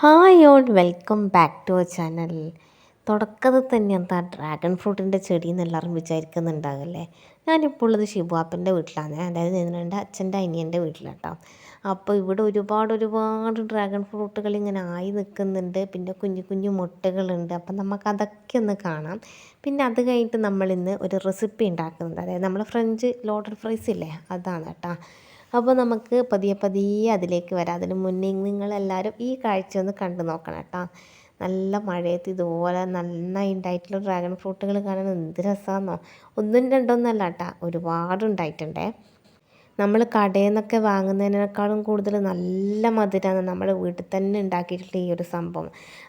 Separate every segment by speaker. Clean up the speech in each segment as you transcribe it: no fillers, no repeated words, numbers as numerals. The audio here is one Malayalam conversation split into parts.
Speaker 1: Hi all welcome back to our channel. തുടക്കത്തിൽ തന്നെ എന്താ ഡ്രാഗൺ ഫ്രൂട്ടിൻ്റെ ചെടി എന്ന് എല്ലാവരും വിചാരിക്കുന്നുണ്ടാകല്ലേ. ഞാനിപ്പോൾ ഉള്ളത് ഷിബുവാപ്പൻ്റെ വീട്ടിലാണ്, അതായത് എൻ്റെ അച്ഛൻ്റെ അനിയൻ്റെ വീട്ടിലാട്ടോ. അപ്പോൾ ഇവിടെ ഒരുപാട് ഡ്രാഗൺ ഫ്രൂട്ടുകൾ ഇങ്ങനെ ആയി നിൽക്കുന്നുണ്ട്. പിന്നെ കുഞ്ഞു കുഞ്ഞു മുട്ടകളുണ്ട്. അപ്പം നമുക്കതൊക്കെ ഒന്ന് കാണാം. പിന്നെ അത് കഴിഞ്ഞിട്ട് നമ്മളിന്ന് ഒരു റെസിപ്പി ഉണ്ടാക്കുന്നുണ്ട്, അതായത് നമ്മൾ ഫ്രഞ്ച് ലോഡഡ് ഫ്രൈസ് ഇല്ലേ, അതാണ് കേട്ടോ. അപ്പോൾ നമുക്ക് പതിയെ അതിലേക്ക് വരാം. അതിന് മുന്നേ നിങ്ങളെല്ലാവരും ഈ കാഴ്ച ഒന്ന് കണ്ടു നോക്കണം കേട്ടോ. നല്ല മഴയത്ത് ഇതുപോലെ നന്നായി ഉണ്ടായിട്ടുള്ള ഡ്രാഗൺ ഫ്രൂട്ടുകൾ കാണാൻ എന്ത് രസമാണെന്നോ. ഒന്നും രണ്ടൊന്നല്ല കേട്ടോ, ഒരുപാട് ഉണ്ടായിട്ടുണ്ടേ. നമ്മൾ കടയിൽ നിന്നൊക്കെ വാങ്ങുന്നതിനേക്കാളും കൂടുതൽ നല്ല മധുരമാണ് നമ്മൾ വീട്ടിൽ തന്നെ ഉണ്ടാക്കിയിട്ടുള്ള ഈ ഒരു സംഭവം.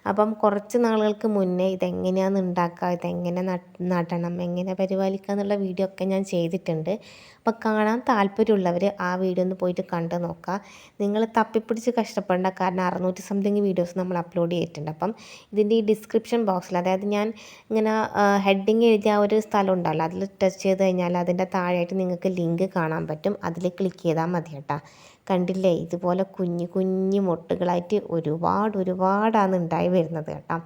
Speaker 1: അപ്പം കുറച്ച് നാളുകൾക്ക് മുന്നേ ഇതെങ്ങനെയാണ് ഉണ്ടാക്കുക, ഇതെങ്ങനെ നടണം, എങ്ങനെ പരിപാലിക്കുക എന്നുള്ള വീഡിയോ ഒക്കെ ഞാൻ ചെയ്തിട്ടുണ്ട്. അപ്പോൾ കാണാൻ താല്പര്യമുള്ളവർ ആ വീഡിയോ ഒന്ന് പോയിട്ട് കണ്ടു നോക്കുക. നിങ്ങൾ തപ്പിപ്പിടിച്ച് കഷ്ടപ്പെടേണ്ട, കാരണം 600 സംതിങ് വീഡിയോസ് നമ്മൾ അപ്ലോഡ് ചെയ്തിട്ടുണ്ട്. അപ്പം ഇതിൻ്റെ ഈ ഡിസ്ക്രിപ്ഷൻ ബോക്സിൽ, അതായത് ഞാൻ ഇങ്ങനെ ഹെഡിങ് എഴുതിയ ആ ഒരു സ്ഥലം ഉണ്ടല്ലോ, അതിൽ ടച്ച് ചെയ്ത് കഴിഞ്ഞാൽ അതിൻ്റെ താഴെയായിട്ട് നിങ്ങൾക്ക് ലിങ്ക് കാണാൻ പറ്റും. അതിൽ ക്ലിക്ക് ചെയ്താൽ മതി കേട്ടോ. കണ്ടില്ലേ, ഇതുപോലെ കുഞ്ഞു മുട്ടുകളായിട്ട് ഒരുപാടാണ് ഉണ്ടായി വരുന്നത് കേട്ടോ.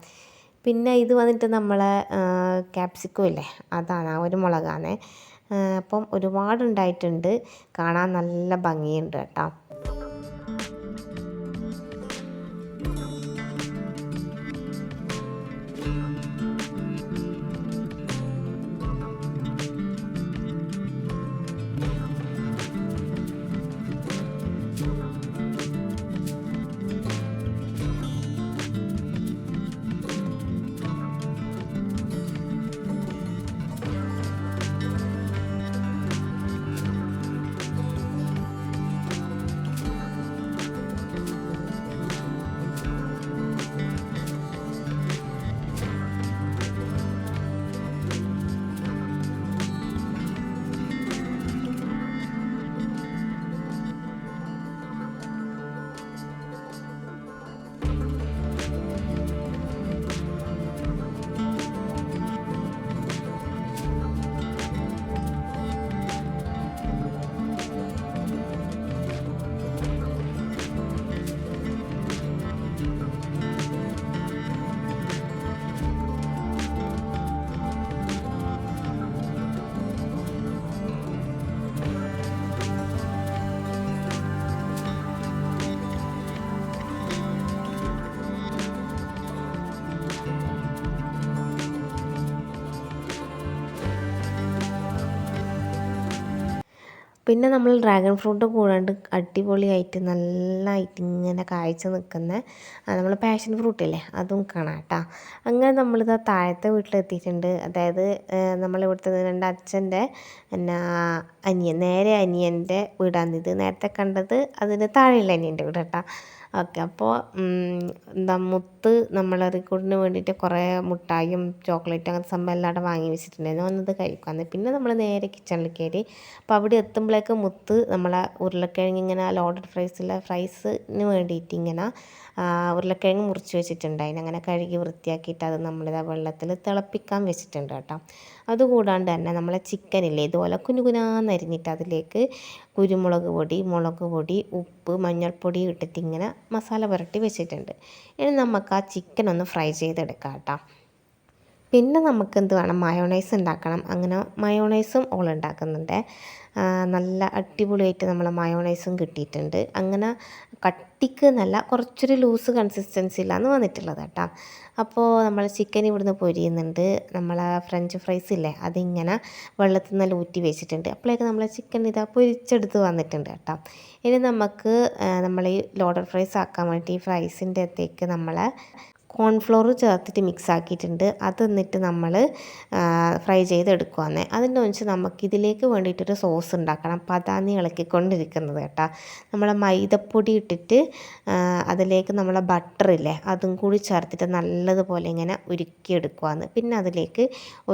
Speaker 1: പിന്നെ ഇത് വന്നിട്ട് നമ്മളെ ക്യാപ്സിക്കം ഇല്ലേ, അതാണ്, ആ ഒരു മുളകാണ്. അപ്പം ഒരുപാടുണ്ടായിട്ടുണ്ട്, കാണാൻ നല്ല ഭംഗിയുണ്ട് കേട്ടോ. പിന്നെ നമ്മൾ ഡ്രാഗൺ ഫ്രൂട്ട് കൂടാണ്ട് അടിപൊളിയായിട്ട് നല്ലതായിട്ട് ഇങ്ങനെ കായ്ച്ച് നിൽക്കുന്ന നമ്മൾ പാഷൻ ഫ്രൂട്ടില്ലേ, അതും കാണാം കേട്ടോ. അങ്ങനെ നമ്മളിത് താഴത്തെ വീട്ടിലെത്തിയിട്ടുണ്ട്. അതായത് നമ്മളിവിടുത്തെ എൻ്റെ അച്ഛൻ്റെ പിന്നെ നേരെ അനിയൻ്റെ വീടാണിത്. നേരത്തെ കണ്ടത് അതിന് താഴെയുള്ള അനിയൻ്റെ വീട് കേട്ടോ. ഓക്കെ, അപ്പോൾ എന്താ മുത്ത് നമ്മളെ റിക്കൂട്ടിന് വേണ്ടിയിട്ട് കുറേ മുട്ടായും ചോക്ലേറ്റും അങ്ങനത്തെ സംഭവം എല്ലാം അവിടെ വാങ്ങി വെച്ചിട്ടുണ്ടായിരുന്നു. വന്നത് കഴിക്കാമെന്ന്. പിന്നെ നമ്മൾ നേരെ കിച്ചണിൽ കയറി. അപ്പോൾ അവിടെ എത്തുമ്പോഴേക്ക് മുത്ത് നമ്മളെ ഉരുളക്കിഴങ്ങ് ഇങ്ങനെ ലോഡഡ് ഫ്രൈസിന് വേണ്ടിയിട്ട് ഇങ്ങനെ ഉരുളക്കിഴങ്ങ് മുറിച്ച് വെച്ചിട്ടുണ്ടായിന്. അങ്ങനെ കഴുകി വൃത്തിയാക്കിയിട്ട് അത് നമ്മളിതാ വെള്ളത്തിൽ തിളപ്പിക്കാൻ വെച്ചിട്ടുണ്ട് കേട്ടോ. അതുകൂടാണ്ട് തന്നെ നമ്മളെ ചിക്കനില്ലേ, ഇതുപോലെ കുനുകുനാന്നരിഞ്ഞിട്ട് അതിലേക്ക് കുരുമുളക് പൊടി, മുളക് പൊടി, ഉപ്പ്, മഞ്ഞൾപ്പൊടി ഇട്ടിട്ട് ഇങ്ങനെ മസാല പുരട്ടി വെച്ചിട്ടുണ്ട്. ഇനി നമുക്ക് ആ ചിക്കൻ ഒന്ന് ഫ്രൈ ചെയ്തെടുക്കാം കേട്ടോ. പിന്നെ നമുക്ക് എന്ത് വേണം, മയോണൈസ് ഉണ്ടാക്കണം. അങ്ങനെ മയോണൈസും ഓൾ ഉണ്ടാക്കുന്നുണ്ട്. നല്ല അടിപൊളിയായിട്ട് നമ്മളെ മയോണൈസും കിട്ടിയിട്ടുണ്ട്. അങ്ങനെ കട്ടിക്ക് നല്ല കുറച്ചൊരു ലൂസ് കൺസിസ്റ്റൻസിയിലാണ് വന്നിട്ടുള്ളത് കേട്ടോ. അപ്പോൾ നമ്മൾ ചിക്കൻ ഇവിടുന്ന് പൊരിയുന്നുണ്ട്. നമ്മളെ ഫ്രഞ്ച് ഫ്രൈസ് ഇല്ലേ, അതിങ്ങനെ വെള്ളത്തിൽ നിന്ന് ഊറ്റി വെച്ചിട്ടുണ്ട്. അപ്പോഴേക്ക് നമ്മളെ ചിക്കൻ ഇതാ പൊരിച്ചെടുത്ത് വന്നിട്ടുണ്ട് കേട്ടോ. ഇനി നമുക്ക് നമ്മൾ ഈ ലോഡഡ് ഫ്രൈസ് ആക്കാൻ വേണ്ടി ഈ ഫ്രൈസിൻ്റെ അകത്തേക്ക് നമ്മളെ കോൺഫ്ലോർ ചേർത്തിട്ട് മിക്സ് ആക്കിയിട്ടുണ്ട്. അത് എന്നിട്ട് നമ്മൾ ഫ്രൈ ചെയ്തെടുക്കുവാന്നേ. അതിൻ്റെ വെച്ച് നമുക്കിതിലേക്ക് വേണ്ടിയിട്ടൊരു സോസ് ഉണ്ടാക്കണം. അപ്പോൾ അതാണ് ഇളക്കിക്കൊണ്ടിരിക്കുന്നത് കേട്ടോ. നമ്മളെ മൈദപ്പൊടി ഇട്ടിട്ട് അതിലേക്ക് നമ്മളെ ബട്ടറില്ലേ, അതും കൂടി ചേർത്തിട്ട് നല്ലതുപോലെ ഇങ്ങനെ ഉരുക്കിയെടുക്കുവാന്ന്. പിന്നെ അതിലേക്ക്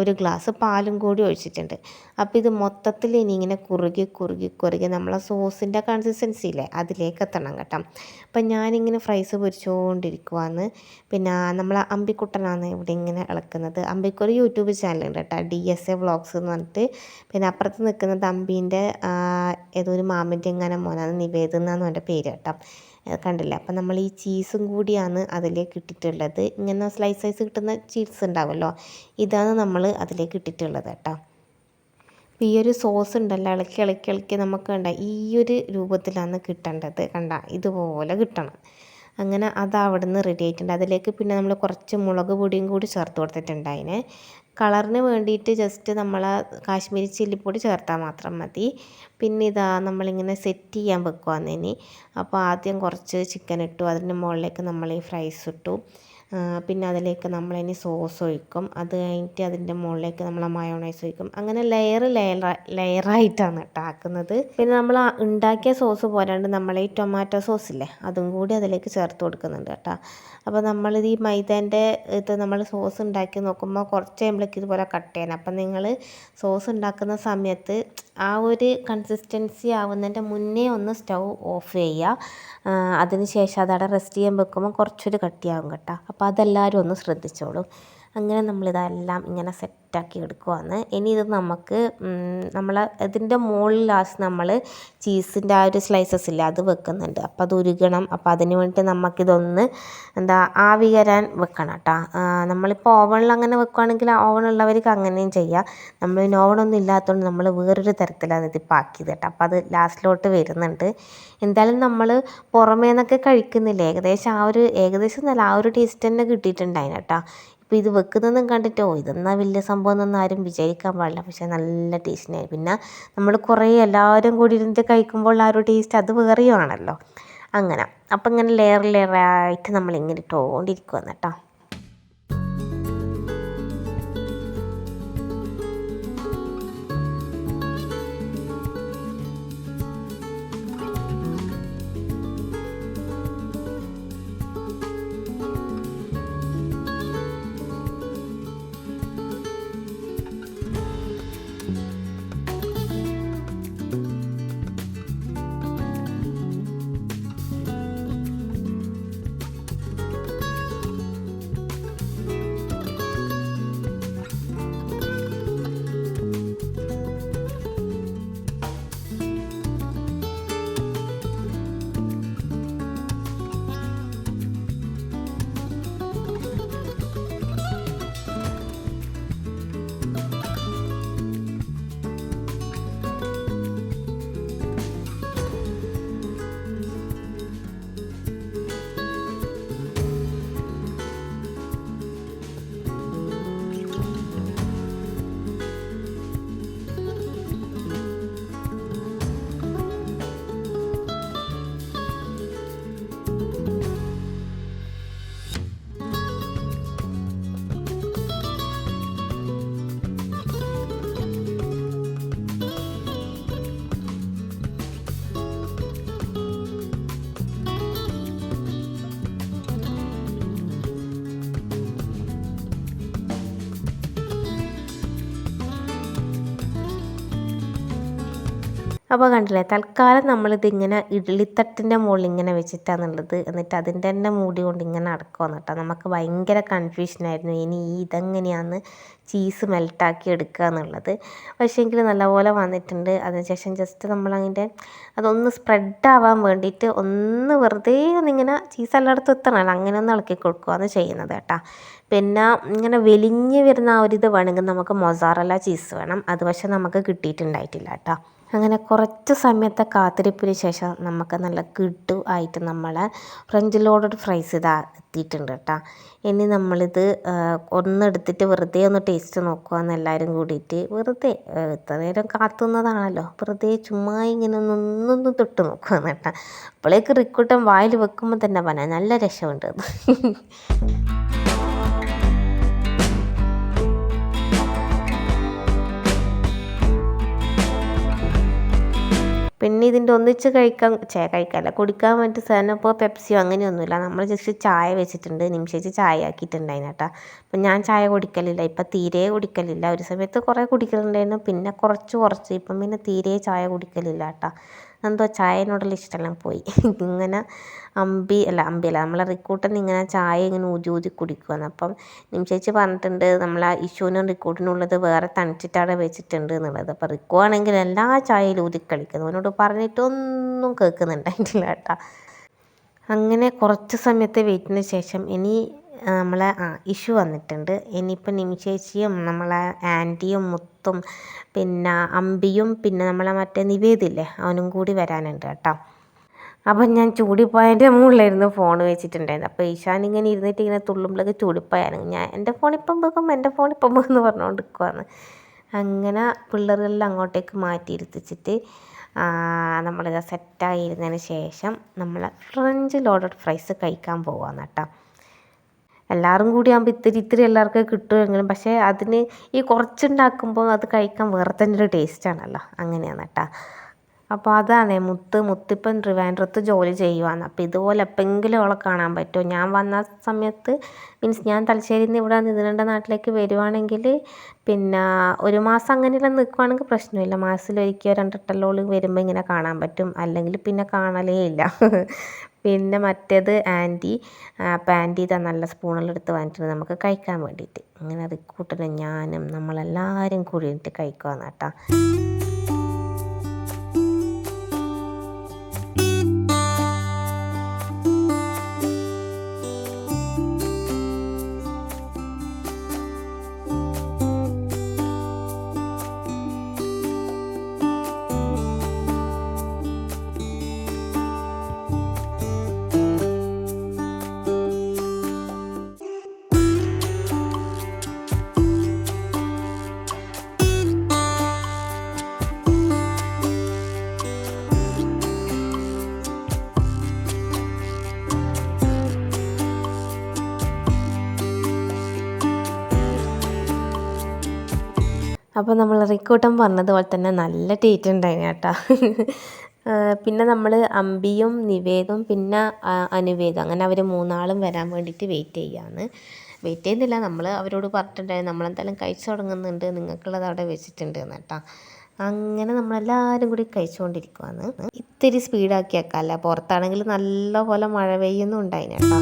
Speaker 1: ഒരു ഗ്ലാസ് പാലും കൂടി ഒഴിച്ചിട്ടുണ്ട്. അപ്പോൾ ഇത് മൊത്തത്തിൽ ഇനി ഇങ്ങനെ കുറുകി നമ്മളെ സോസിൻ്റെ കൺസിസ്റ്റൻസി ഇല്ലേ, അതിലേക്ക് എത്തണം കേട്ടോ. അപ്പം ഞാനിങ്ങനെ ഫ്രൈസ് പൊരിച്ചുകൊണ്ടിരിക്കുവാന്ന്. പിന്നെ നമ്മളെ അമ്പിക്കുട്ടനാണ് ഇവിടെ ഇങ്ങനെ ഇളക്കുന്നത്. അമ്പിക്കൊരു യൂട്യൂബ് ചാനലുണ്ട് കേട്ടോ, DSA വ്ളോഗ്സ് എന്ന് പറഞ്ഞിട്ട്. പിന്നെ അപ്പുറത്ത് നിൽക്കുന്നത് അമ്പീൻ്റെ ഏതോ ഒരു മാമിൻ്റെ ഇങ്ങനെ മോനാണ്, നിവേദ് എന്നാണ് എൻ്റെ പേര് കേട്ടോ. കണ്ടില്ലേ. അപ്പം നമ്മൾ ഈ ചീസും കൂടിയാണ് അതിലേക്ക് ഇട്ടിട്ടുള്ളത്. ഇങ്ങനെ സ്ലൈസ് സൈസ് കിട്ടുന്ന ചീസ് ഉണ്ടാവുമല്ലോ, ഇതാണ് നമ്മൾ അതിലേക്ക് ഇട്ടിട്ടുള്ളത് കേട്ടോ. അപ്പോൾ ഈ ഒരു സോസ് ഉണ്ടല്ലോ, ഇളക്കി ഇളക്കി ഇളക്കി നമുക്ക് കണ്ട ഈ ഒരു രൂപത്തിലാണ് കിട്ടേണ്ടത്. കണ്ട ഇതുപോലെ കിട്ടണം. അങ്ങനെ അത് അവിടുന്ന് റെഡി ആയിട്ടുണ്ട്. അതിലേക്ക് പിന്നെ നമ്മൾ കുറച്ച് മുളക് പൊടിയും കൂടി ചേർത്ത് കൊടുത്തിട്ടുണ്ട്. അതിന് കളറിന് വേണ്ടിയിട്ട് ജസ്റ്റ് നമ്മൾ കാശ്മീരി ചില്ലിപ്പൊടി ചേർത്താൽ മാത്രം മതി. പിന്നെ ഇതാ നമ്മളിങ്ങനെ സെറ്റ് ചെയ്യാൻ വെക്കുവാന്നേനി. അപ്പോൾ ആദ്യം കുറച്ച് ചിക്കൻ ഇട്ടു, അതിൻ്റെ മുകളിലേക്ക് നമ്മൾ ഈ ഫ്രൈസ് ഇട്ടു. പിന്നെ അതിലേക്ക് നമ്മളിനി സോസ് ഒഴിക്കും. അത് കഴിഞ്ഞിട്ട് അതിൻ്റെ മുകളിലേക്ക് നമ്മൾ മയോണൈസ് ഒഴിക്കും. അങ്ങനെ ലെയറായിട്ടാണ് കേട്ടോ ആക്കുന്നത്. പിന്നെ നമ്മൾ ഉണ്ടാക്കിയ സോസ് പോരാണ്ട് നമ്മൾ ഈ ടൊമാറ്റോ സോസില്ലേ, അതും കൂടി അതിലേക്ക് ചേർത്ത് കൊടുക്കുന്നുണ്ട് കേട്ടോ. അപ്പോൾ നമ്മളിത് ഈ മൈദേൻ്റെ ഇത് നമ്മൾ സോസ് ഉണ്ടാക്കി നോക്കുമ്പോൾ കുറച്ച് കഴിയുമ്പോഴേക്ക് ഇതുപോലെ കട്ട് ചെയ്യണം. അപ്പം നിങ്ങൾ സോസ് ഉണ്ടാക്കുന്ന സമയത്ത് ആ ഒരു കൺസിസ്റ്റൻസി ആവുന്നതിൻ്റെ മുന്നേ ഒന്ന് സ്റ്റൗ ഓഫ് ചെയ്യുക. അതിന് ശേഷം അതവിടെ റെസ്റ്റ് ചെയ്യാൻ വെക്കുമ്പോൾ കുറച്ചൊരു കട്ടിയാവും കേട്ടോ. അപ്പോൾ അതെല്ലാവരും ഒന്ന് ശ്രദ്ധിച്ചോളൂ. അങ്ങനെ നമ്മളിതെല്ലാം ഇങ്ങനെ സെറ്റാക്കി എടുക്കുവാണ്. ഇനി ഇത് നമുക്ക് നമ്മൾ ഇതിൻ്റെ മുകളിൽ ലാസ്റ്റ് നമ്മൾ ചീസിൻ്റെ ആ ഒരു സ്ലൈസസ് ഇല്ല അത് വെക്കുന്നുണ്ട്. അപ്പോൾ അത് ഉരുകണം. അപ്പോൾ അതിന് വേണ്ടിയിട്ട് നമുക്കിതൊന്ന് ആവി കയറാൻ വെക്കണം കേട്ടോ. നമ്മളിപ്പോൾ ഓവണിൽ അങ്ങനെ വെക്കുകയാണെങ്കിൽ ഓവണുള്ളവർക്ക് അങ്ങനെയും ചെയ്യാം. നമ്മൾ ഓവണൊന്നും ഇല്ലാത്തതുകൊണ്ട് നമ്മൾ വേറൊരു തരത്തിലാണ് ഇതിപ്പോൾ ആക്കിയത് കേട്ടോ. അപ്പോൾ അത് ലാസ്റ്റിലോട്ട് വരുന്നുണ്ട്. എന്തായാലും നമ്മൾ പുറമേ നിന്നൊക്കെ കഴിക്കുന്നില്ല, ഏകദേശം നല്ല ആ ഒരു ടേസ്റ്റ് തന്നെ കിട്ടിയിട്ടുണ്ടായിരുന്നു കേട്ടോ. ഇപ്പോൾ ഇത് വെക്കുന്നതും കണ്ടിട്ടോ ഇതെന്നാ വലിയ സംഭവം എന്നൊന്നും ആരും വിചാരിക്കാൻ പാടില്ല. പക്ഷേ നല്ല ടേസ്റ്റിനായി. പിന്നെ നമ്മൾ കുറേ എല്ലാവരും കൂടി ഇരുന്നിട്ട് കഴിക്കുമ്പോൾ ആ ഒരു ടേസ്റ്റ് അത് വേറെയുമാണല്ലോ. അങ്ങനെ അപ്പം ഇങ്ങനെ ലെയറായിട്ട് നമ്മളിങ്ങനെ ഇട്ടുകൊണ്ടിരിക്കുകയാണ് കേട്ടോ. അപ്പോൾ കണ്ടില്ലേ, തൽക്കാലം നമ്മളിതിങ്ങനെ ഇഡ്ഡലിത്തട്ടിൻ്റെ മുകളിൽ ഇങ്ങനെ വെച്ചിട്ടാണുള്ളത്. എന്നിട്ട് അതിൻ്റെ തന്നെ മൂടി കൊണ്ട് ഇങ്ങനെ അടക്കുവാന്ന് കേട്ടോ. നമുക്ക് ഭയങ്കര കൺഫ്യൂഷനായിരുന്നു ഇനി ഇതെങ്ങനെയാണ് ചീസ് മെൽട്ടാക്കി എടുക്കുക എന്നുള്ളത്. പക്ഷേ എങ്കിൽ നല്ലപോലെ വന്നിട്ടുണ്ട്. അതിനുശേഷം ജസ്റ്റ് നമ്മളതിൻ്റെ അതൊന്ന് സ്പ്രെഡാവാൻ വേണ്ടിയിട്ട് ഒന്ന് വെറുതെ ഒന്നിങ്ങനെ ചീസ് എല്ലായിടത്തും എത്തണമല്ലോ, അങ്ങനെ ഒന്ന് ഇളക്കി കൊടുക്കുകയാണ് ചെയ്യുന്നത് കേട്ടോ. പിന്നെ ഇങ്ങനെ വലിഞ്ഞ് വരുന്ന ആ ഒരിത് വേണമെങ്കിൽ നമുക്ക് മൊസാറല്ല ചീസ് വേണം. അത് പക്ഷേ നമുക്ക് കിട്ടിയിട്ടുണ്ടായിട്ടില്ല കേട്ടോ. അങ്ങനെ കുറച്ച് സമയത്തെ കാത്തിരിപ്പിന് ശേഷം നമുക്ക് നല്ല കിടു ആയിട്ട് നമ്മളെ ഫ്രഞ്ച് ലോഡഡ് ഫ്രൈസ് ഇതാ എത്തിയിട്ടുണ്ട് കേട്ടോ. ഇനി നമ്മളിത് ഒന്നെടുത്തിട്ട് വെറുതെ ഒന്ന് ടേസ്റ്റ് നോക്കുകയെന്ന് എല്ലാവരും കൂടിയിട്ട് വെറുതെ ഇത്ര നേരം കാത്തുന്നതാണല്ലോ, വെറുതെ ചുമ്മാ ഇങ്ങനെ ഒന്നൊന്ന് തൊട്ട് നോക്കുകയെന്ന് കേട്ടോ. അപ്പോഴേക്ക് റിക്കൂട്ടൻ വായിൽ വെക്കുമ്പോൾ തന്നെ പറഞ്ഞാൽ നല്ല രസമുണ്ട്. പിന്നെ ഇതിൻ്റെ ഒന്നിച്ച് കഴിക്കാനല്ല കുടിക്കാൻ വേണ്ടി സാധനപ്പോൾ പെപ്സിയോ അങ്ങനെയൊന്നുമില്ല. നമ്മൾ ജസ്റ്റ് ചായ വെച്ചിട്ടുണ്ട്. നിമിഷേച്ച് ചായ ആക്കിയിട്ടുണ്ടായിരുന്നു കേട്ടോ. അപ്പം ഞാൻ ചായ കുടിക്കലില്ല, ഇപ്പം തീരെ കുടിക്കലില്ല. ഒരു സമയത്ത് കുറേ കുടിക്കലുണ്ടായിരുന്നു, പിന്നെ കുറച്ച് ഇപ്പം പിന്നെ തീരെ ചായ കുടിക്കലില്ല കേട്ടോ. എന്തോ ചായനോടുള്ള ഇഷ്ടമെല്ലാം പോയി. ഇങ്ങനെ അമ്പിയല്ല നമ്മളെ റിക്കൂട്ടൻ ഇങ്ങനെ ചായ ഇങ്ങനെ ഊതി കുടിക്കുകയാണ്. അപ്പം നിമിഷേച്ചി പറഞ്ഞിട്ടുണ്ട് നമ്മളെ ഇഷുവിനും റിക്കൂട്ടിനുള്ളത് വേറെ തണിച്ചിട്ടാണ് വെച്ചിട്ടുണ്ട് എന്നുള്ളത്. അപ്പം റിക്കു ആണെങ്കിൽ എല്ലാ ചായയിലും ഊതി കളിക്കുന്നു. അവനോട് പറഞ്ഞിട്ടൊന്നും കേൾക്കുന്നുണ്ടായിട്ടില്ല കേട്ടോ. അങ്ങനെ കുറച്ച് സമയത്തെ വെയിറ്റിന് ശേഷം ഇനി നമ്മളെ ഇഷു വന്നിട്ടുണ്ട്. ഇനിയിപ്പോൾ നിമിഷേച്ചിയും നമ്മളെ ആൻറ്റിയും മുത്തും പിന്നെ അമ്പിയും പിന്നെ നമ്മളെ മറ്റേ നിവേദില്ലേ അവനും കൂടി വരാനുണ്ട് കേട്ടോ. അപ്പം ഞാൻ ചൂടിപ്പോയതിൻ്റെ മുകളിലായിരുന്നു ഫോൺ വെച്ചിട്ടുണ്ടായിരുന്നത്. അപ്പോൾ ഈശാൻ ഇങ്ങനെ ഇരുന്നിട്ട് ഇങ്ങനെ തുള്ളുമ്പോഴൊക്കെ ചൂടിപ്പോയാണ്. ഞാൻ എൻ്റെ ഫോണിപ്പം വെക്കും എന്ന് പറഞ്ഞുകൊണ്ട് നിൽക്കുവാന്ന്. അങ്ങനെ പിള്ളേരെല്ലാം അങ്ങോട്ടേക്ക് മാറ്റിയിരുത്തിച്ചിട്ട് നമ്മളിത് സെറ്റായിരുന്നതിന് ശേഷം നമ്മൾ ഫ്രഞ്ച് ലോഡഡ് ഫ്രൈസ് കഴിക്കാൻ പോവാന്ന് കേട്ടോ. എല്ലാവരും കൂടി ആകുമ്പോൾ ഇത്തിരി എല്ലാവർക്കും കിട്ടുമെങ്കിലും പക്ഷേ അതിന് ഈ കുറച്ചുണ്ടാക്കുമ്പോൾ അത് കഴിക്കാൻ വേറെ തന്നെ ഒരു ടേസ്റ്റാണല്ലോ. അങ്ങനെയാണ് കേട്ടോ. അപ്പോൾ അതാണ് മുത്തിപ്പം ട്രിവാൻഡ്രത്ത് ജോലി ചെയ്യുവാണ്. അപ്പോൾ ഇതുപോലെ എപ്പോഴെങ്കിലും അവളെ കാണാൻ പറ്റുമോ? ഞാൻ വന്ന സമയത്ത് മീൻസ് ഞാൻ തലശ്ശേരിയിൽ നിന്ന് ഇവിടെ നിതിനൻ്റെ നാട്ടിലേക്ക് വരുവാണെങ്കിൽ പിന്നെ ഒരു മാസം അങ്ങനെയെല്ലാം നിൽക്കുവാണെങ്കിൽ പ്രശ്നമില്ല. മാസത്തിലൊരിക്കൽ 2 വട്ടമല്ലോ വരുമ്പോൾ ഇങ്ങനെ കാണാൻ പറ്റും. അല്ലെങ്കിൽ പിന്നെ കാണലേ ഇല്ല. പിന്നെ മറ്റേത് ആൻറ്റി, അപ്പോൾ ആൻറ്റി ഇതാ നല്ല സ്പൂണെല്ലാം എടുത്ത് വാങ്ങിച്ചിട്ട് നമുക്ക് കഴിക്കാൻ വേണ്ടിയിട്ട്. അങ്ങനെ അത് കൂട്ടലും ഞാനും നമ്മളെല്ലാവരും കൂടിയിട്ട് കഴിക്കുവാന്ന് കേട്ടോ. അപ്പോൾ നമ്മൾ റിക്കൂട്ടം പറഞ്ഞതുപോലെ തന്നെ നല്ല ടേസ്റ്റ് ഉണ്ടായിരുന്നു കേട്ടോ. പിന്നെ നമ്മൾ അമ്പിയും നിവേദും പിന്നെ അനുവേദും അങ്ങനെ അവർ 3 ആളും വരാൻ വേണ്ടിയിട്ട് വെയിറ്റ് ചെയ്യുന്നില്ല. നമ്മൾ അവരോട് പറഞ്ഞിട്ടുണ്ടായിരുന്നു നമ്മളെന്തായാലും കഴിച്ചു തുടങ്ങുന്നുണ്ട്, നിങ്ങൾക്കുള്ളത് അവിടെ വെച്ചിട്ടുണ്ട് എന്ന് കേട്ടോ. അങ്ങനെ നമ്മളെല്ലാവരും കൂടി കഴിച്ചുകൊണ്ടിരിക്കുവാണ്. ഇത്തിരി സ്പീഡാക്കി വെക്കാമല്ല, പുറത്താണെങ്കിൽ നല്ല പോലെ മഴ പെയ്യുന്നുണ്ടായിന് കേട്ടോ.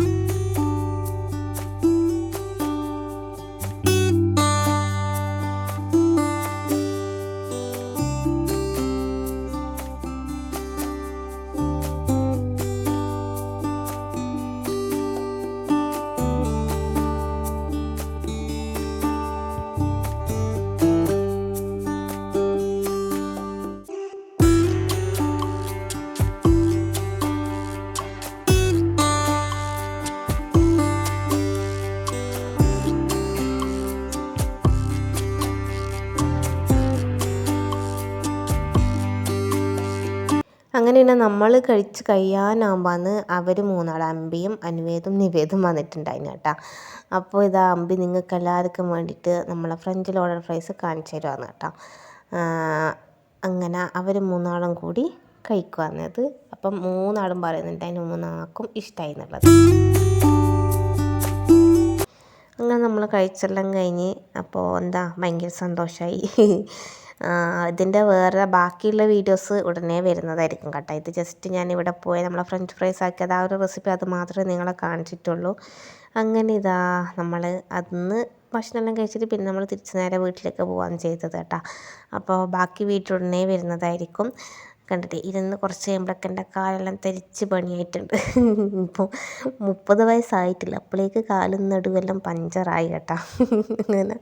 Speaker 1: അങ്ങനെ തന്നെ നമ്മൾ കഴിച്ച് കഴിയാനാകുമ്പോഴാണ് അവർ 3 ആൾ അമ്പിയും അനുവേദും നിവേദും വന്നിട്ടുണ്ടായിരുന്നു കേട്ടോ. അപ്പോൾ ഇതാ അമ്പി നിങ്ങൾക്ക് എല്ലാവർക്കും വേണ്ടിയിട്ട് നമ്മളെ ഫ്രഞ്ച് ലോഡഡ് ഫ്രൈസ് കാണിച്ചു തരുവാന്ന് കേട്ടോ. അങ്ങനെ അവർ 3 ആളും കൂടി കഴിക്കുവാന്നത്. അപ്പം 3 ആളും പറയുന്നുണ്ട് അതിന് 3 ആൾക്കും ഇഷ്ടമായി എന്നുള്ളത്. അങ്ങനെ നമ്മൾ കഴിച്ചെല്ലാം കഴിഞ്ഞ് അപ്പോൾ ഭയങ്കര സന്തോഷമായി. ഇതിൻ്റെ വേറെ ബാക്കിയുള്ള വീഡിയോസ് ഉടനെ വരുന്നതായിരിക്കും കേട്ടോ. ഇത് ജസ്റ്റ് ഞാനിവിടെ പോയി നമ്മളെ ഫ്രഞ്ച് ഫ്രൈസ് ആക്കിയത് ആ ഒരു റെസിപ്പി അത് മാത്രമേ നിങ്ങളെ കാണിച്ചിട്ടുള്ളൂ. അങ്ങനെ ഇതാ നമ്മൾ അതിന്ന് ഭക്ഷണമെല്ലാം കഴിച്ചിട്ട് പിന്നെ നമ്മൾ തിരിച്ച് നേരെ വീട്ടിലേക്ക് പോകാൻ ചെയ്തത് കേട്ടോ. അപ്പോൾ ബാക്കി വീഡിയോ ഉടനെ വരുന്നതായിരിക്കും. കണ്ടിട്ട് ഇരുന്ന് കുറച്ച് കഴിയുമ്പോഴൊക്കെ എൻ്റെ കാലെല്ലാം തെരിച്ച് പണിയായിട്ടുണ്ട്. ഇപ്പോൾ 30 വയസ്സായിട്ടില്ല, അപ്പോഴേക്ക് കാലും നടുവെല്ലാം പഞ്ചറായി കേട്ടോ. അങ്ങനെ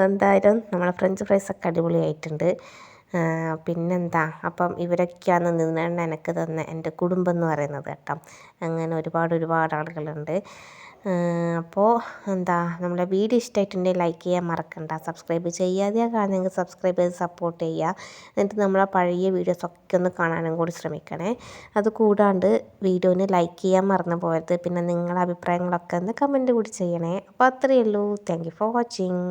Speaker 1: എന്തായാലും നമ്മളെ ഫ്രഞ്ച് ഫ്രൈസൊക്കെ അടിപൊളിയായിട്ടുണ്ട്. പിന്നെന്താ, അപ്പം ഇവരൊക്കെയാണ് നിന്നാണ് എനിക്ക് തന്നെ എൻ്റെ കുടുംബം എന്ന് പറയുന്നത് കേട്ടോ. അങ്ങനെ ഒരുപാട് ആളുകളുണ്ട്. അപ്പോൾ നമ്മളെ വീഡിയോ ഇഷ്ടമായിട്ടുണ്ടെങ്കിൽ ലൈക്ക് ചെയ്യാൻ മറക്കണ്ട. സബ്സ്ക്രൈബ് ചെയ്യാതെയാണ് കാണുന്നെങ്കിൽ സബ്സ്ക്രൈബ് ചെയ്ത് സപ്പോർട്ട് ചെയ്യുക. എന്നിട്ട് നമ്മളെ പഴയ വീഡിയോസൊക്കെ ഒന്ന് കാണാനും കൂടി ശ്രമിക്കണേ. അത് കൂടാണ്ട് വീഡിയോന് ലൈക്ക് ചെയ്യാൻ മറന്നു പോകരുത്. പിന്നെ നിങ്ങളുടെ അഭിപ്രായങ്ങളൊക്കെ ഒന്ന് കമൻറ്റ് കൂടി ചെയ്യണേ. അപ്പോൾ അത്രയേ ഉള്ളൂ. Thank you for watching.